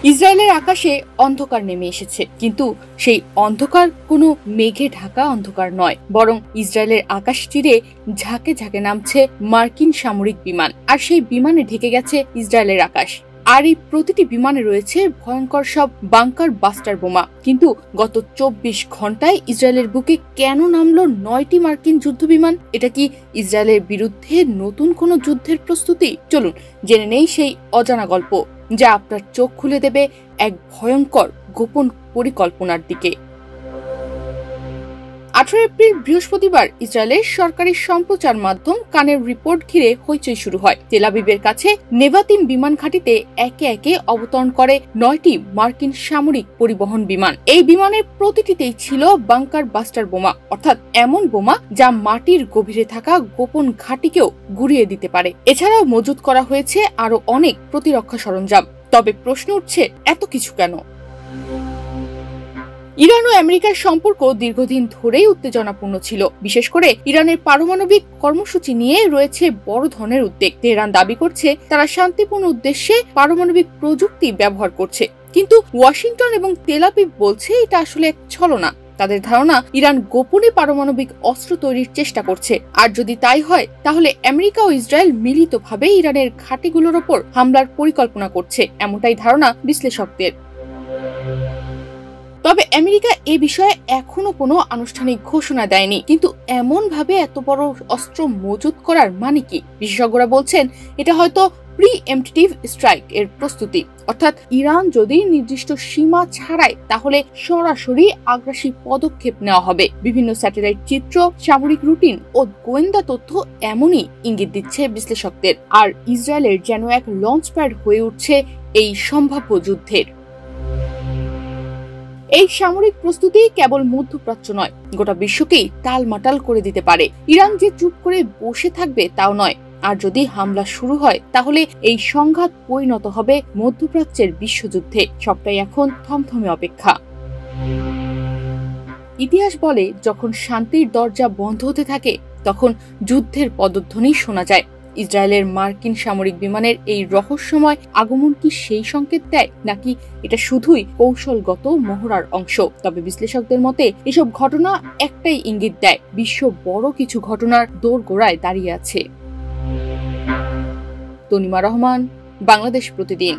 ইসরায়েলের আকাশে অন্ধকার নেমে এসেছে, কিন্তু সেই অন্ধকার কোনো মেঘে ঢাকা অন্ধকার নয়, বরং ইসরায়েলের আকাশ চিরে ঝাঁকে ঝাঁকে নামছে মার্কিন সামরিক বিমান, আর সেই বিমানে ঢেকে গেছে ইসরায়েলের আকাশ। আর এই প্রতিটি বিমানে রয়েছে ভয়ঙ্কর সব বাংকার বাস্টার বোমা। কিন্তু গত 24 ঘন্টায় ইসরায়েলের বুকে কেন নামলো 9টি মার্কিন যুদ্ধ বিমান? এটা কি ইসরায়েলের বিরুদ্ধে নতুন কোনো যুদ্ধের প্রস্তুতি? চলুন জেনে নেই সেই অজানা গল্প, যা আপনার চোখ খুলে দেবে এক ভয়ঙ্কর গোপন পরিকল্পনার দিকে। 18 এপ্রিল বৃহস্পতিবার ইসরায়েলের সরকারি সম্প্রচার মাধ্যম কানের রিপোর্ট ঘিরে হইচই শুরু হয়। তেল আবিবের কাছে নেভাতিম বিমান ঘাঁটিতে একে একে অবতরণ করে 9টি মার্কিন সামরিক পরিবহন বিমান। এই বিমানের প্রতিটিতেই ছিল বাংকার বাস্টার বোমা, অর্থাৎ এমন বোমা যা মাটির গভীরে থাকা গোপন ঘাঁটিকেও গুড়িয়ে দিতে পারে। এছাড়াও মজুত করা হয়েছে আরো অনেক প্রতিরক্ষা সরঞ্জাম। তবে প্রশ্ন উঠছে, এত কিছু কেন? ইরান ও আমেরিকার সম্পর্ক দীর্ঘদিন ধরেই উত্তেজনাপূর্ণ ছিল। বিশেষ করে ইরানের পারমাণবিক কর্মসূচি নিয়ে রয়েছে বড় ধরনের উদ্বেগ। তেহরান দাবি করছে তারা শান্তিপূর্ণ উদ্দেশ্যে পারমাণবিক প্রযুক্তি ব্যবহার করছে, কিন্তু ওয়াশিংটন এবং তেল আবিব বলছে এটা আসলে এক ছলনা। তাদের ধারণা ইরান গোপনে পারমাণবিক অস্ত্র তৈরির চেষ্টা করছে, আর যদি তাই হয় তাহলে আমেরিকা ও ইসরায়েল মিলিতভাবে ইরানের ঘাঁটিগুলোর ওপর হামলার পরিকল্পনা করছে, এমনটাই ধারণা বিশ্লেষকদের। তবে আমেরিকা এ বিষয়ে এখনো কোনো আনুষ্ঠানিক ঘোষণা দেয়নি। কিন্তু এমন ভাবে এত বড় অস্ত্র মজুত করার মানে কি? বিশেষজ্ঞরা বলছেন এটা হয়তো প্রিএম্পটিভ স্ট্রাইক এর প্রস্তুতি, অর্থাৎ ইরান যদি নির্দিষ্ট সীমা ছাড়ায় তাহলে সরাসরি আগ্রাসী পদক্ষেপ নেওয়া হবে। বিভিন্ন স্যাটেলাইট চিত্র, সামরিক রুটিন ও গোয়েন্দা তথ্য এমনই ইঙ্গিত দিচ্ছে বিশ্লেষকদের। আর ইসরায়েলের যেন এক লঞ্চ প্যাড হয়ে উঠছে এই সম্ভাব্য যুদ্ধের। এই সামরিক প্রস্তুতি কেবল মধ্যপ্রাচ্য নয়, গোটা বিশ্বকেই টালমাটাল করে দিতে পারে। ইরান যে চুপ করে বসে থাকবে তাও নয়, আর যদি হামলা শুরু হয় তাহলে এই সংঘাত পরিণত হবে মধ্যপ্রাচ্যের বিশ্বযুদ্ধে। সবটাই এখন থমথমে অপেক্ষা। ইতিহাস বলে, যখন শান্তির দরজা বন্ধ হতে থাকে তখন যুদ্ধের পদধ্বনি শোনা যায়। ইসরায়েলের মার্কিন সামরিক বিমানের এই রহস্যময় আগমন কি সেই সংকেত দেয়, নাকি এটা শুধুই কৌশলগত মহড়ার অংশ? তবে বিশ্লেষকদের মতে এসব ঘটনা একটাই ইঙ্গিত দেয়, বিশ্ব বড় কিছু ঘটনার দোরগোড়ায় দাঁড়িয়ে আছে। তনিমা রহমান, বাংলাদেশ প্রতিদিন।